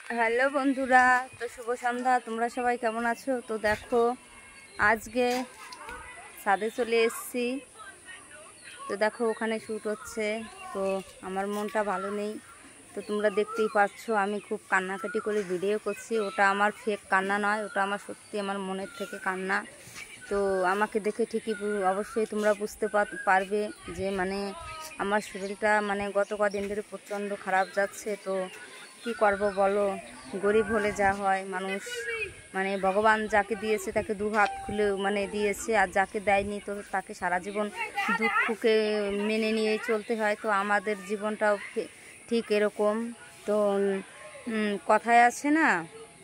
Hello বন্ধুরা, তো শুভ সন্ধ্যা। তোমরা সবাই কেমন আছো? তো দেখো আজকে ছাদে চলে এসেছি। তো দেখো ওখানে শ্যুট হচ্ছে। তো আমার মনটা ভালো নেই, তো তোমরা দেখতেই পাচ্ছ আমি খুব কান্নাকাটি করে ভিডিও করছি। ওটা আমার ফেক কান্না নয়, ওটা আমার সত্যি আমার মনের থেকে কান্না। তো আমাকে দেখে ঠিকই অবশ্যই তোমরা বুঝতে পারবে যে মানে আমার শরীরটা মানে গত কদিন ধরে প্রচণ্ড খারাপ যাচ্ছে। তো কি করব বলো, গরিব হলে যা হয় মানুষ মানে ভগবান যাকে দিয়েছে তাকে দু হাত খুলে মানে দিয়েছে, আর যাকে দেয়নি তো তাকে সারা জীবন দুঃখকে মেনে নিয়ে চলতে হয়। তো আমাদের জীবনটাও ঠিক এরকম। তো কথায় আছে না,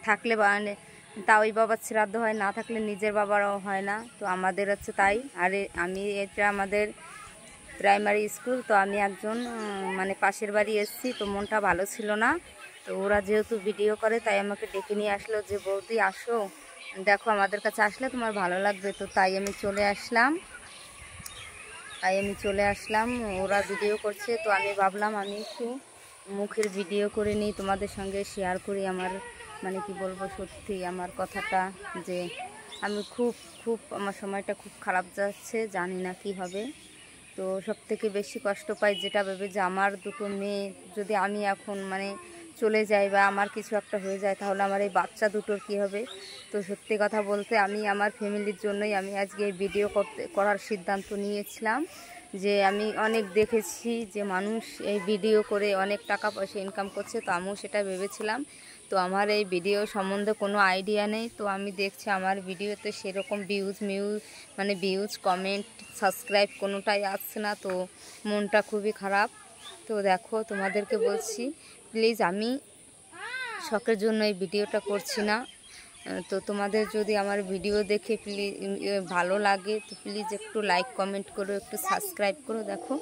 থাকলে তাওই বাবার শ্রাদ্ধ হয়, না থাকলে নিজের বাবারও হয় না। তো আমাদের হচ্ছে তাই। আর আমি এটা আমাদের প্রাইমারি স্কুল। তো আমি একজন মানে পাশের বাড়ি এসেছি, তো মনটা ভালো ছিল না। তো ওরা যেহেতু ভিডিও করে তাই আমাকে ডেকে নিয়ে আসলো যে বৌদি আসো, দেখো আমাদের কাছে আসলে তোমার ভালো লাগবে। তো তাই আমি চলে আসলাম। ওরা ভিডিও করছে, তো আমি ভাবলাম আমি একটু মুখের ভিডিও করে নিই, তোমাদের সঙ্গে শেয়ার করি আমার মানে কি বলবো, সত্যি আমার কথাটা যে আমি খুব আমার সময়টা খুব খারাপ যাচ্ছে, জানি না কি হবে। তো সবথেকে বেশি কষ্ট পাই যেটা ভেবে যে আমার দুটো মেয়ে যদি আমি এখন মানে চলে যাই বা আমার কিছু একটা হয়ে যায়, তাহলে আমার এই বাচ্চা দুটোর কি হবে। তো সত্যি কথা বলতে আমি আমার ফ্যামিলির জন্যই আমি আজকে এই ভিডিও করার সিদ্ধান্ত নিয়েছিলাম। যে আমি অনেক দেখেছি যে মানুষ এই ভিডিও করে অনেক টাকা পয়সা ইনকাম করছে, তো আমিও সেটা ভেবেছিলাম। তো আমার এই ভিডিও সম্বন্ধে কোনো আইডিয়া নেই। তো আমি দেখছি আমার ভিডিওতে সেরকম ভিউজ কমেন্ট সাবস্ক্রাইব কোনোটাই আসছে না। তো মনটা খুবই খারাপ। তো দেখো তোমাদেরকে বলছি প্লিজ, আমি শখের জন্য এই ভিডিওটা করছি না। তো তোমাদের যদি আমার ভিডিও দেখে প্লিজ ভালো লাগে তো প্লিজ একটু লাইক কমেন্ট করো, একটু সাবস্ক্রাইব করো। দেখো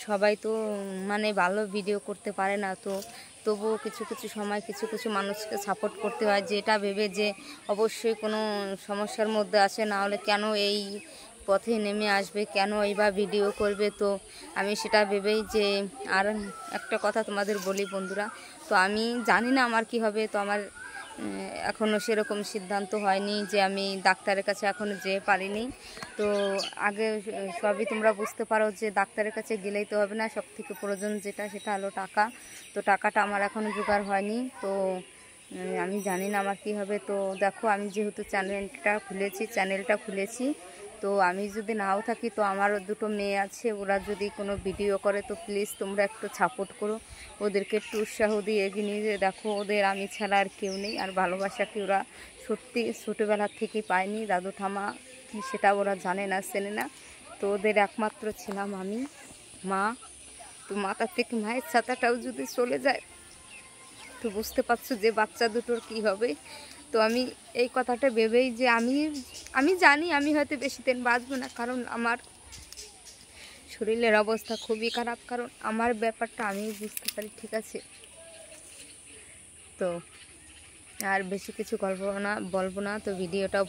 সবাই তো মানে ভালো ভিডিও করতে পারে না, তো তবুও কিছু সময় কিছু মানুষকে সাপোর্ট করতে হয়, যেটা ভেবে যে অবশ্যই কোনো সমস্যার মধ্যে আসে, না হলে কেন এই পথে নেমে আসবে, কেন এইবার ভিডিও করবে। তো আমি সেটা ভেবেই যে আর একটা কথা তোমাদের বলি বন্ধুরা, তো আমি জানি না আমার কি হবে। তো আমার এখনও সেরকম সিদ্ধান্ত হয়নি যে আমি ডাক্তারের কাছে এখনও যেতে পারিনি। তো আগে সবই তোমরা বুঝতে পারো যে ডাক্তারের কাছে গেলেই তো হবে না, সব থেকে প্রয়োজন সেটা হলো টাকা। তো টাকাটা আমার এখনও জোগাড় হয়নি। তো আমি জানি না আমার কী হবে। তো দেখো আমি যেহেতু চ্যানেলটা খুলেছি, তো আমি যদি নাও থাকি তো আমারও দুটো মেয়ে আছে, ওরা যদি কোনো ভিডিও করে তো প্লিজ তোমরা একটু সাপোর্ট করো, ওদেরকে একটু উৎসাহ দিয়ে এগিয়ে নিয়ে যে দেখো ওদের আমি ছাড়া আর কেউ নেই। আর ভালোবাসাকে ওরা সত্যি ছোটোবেলার থেকেই পায়নি, দাদু ঠামা কি সেটা ওরা জানে না চেনে না। তো ওদের একমাত্র ছিলাম আমি, মা। তো মাথার থেকে মায়ের ছাতাটাও যদি চলে যায় তো বুঝতে পারছো যে বাচ্চা দুটোর কি হবে। তো আমি এই কথাটা ভেবেই যে আমি জানি আমি হয়তো বেশি দিন বাঁচবো না, কারণ আমার শরীরের অবস্থা খুবই খারাপ, কারণ আমার ব্যাপারটা আমি বুঝতে পারি, ঠিক আছে। তো আর বেশি কিছু বলবো না। তো ভিডিওটাও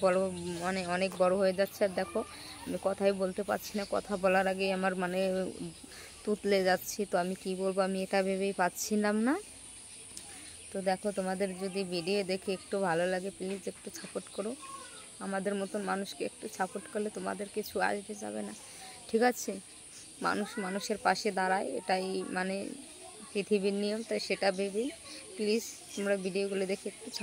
অনেক বড় হয়ে যাচ্ছে। আর দেখো আমি কথাই বলতে পারছি না, কথা বলার আগেই আমার মানে তুতলে যাচ্ছি। তো আমি কি বলবো আমি এটা ভেবেই পাচ্ছিলাম না। তো দেখো তোমাদের যদি ভিডিও দেখে একটু ভালো লাগে প্লিজ একটু সাপোর্ট করো, আমাদের মতন মানুষকে একটু সাপোর্ট করলে তোমাদের কিছু আসবে যাবে না, ঠিক আছে। মানুষের পাশে দাঁড়ায়, এটাই মানে পৃথিবীর নিয়ম। তাই সেটা ভেবেই প্লিজ তোমরা ভিডিওগুলো দেখে একটু সাপোর্ট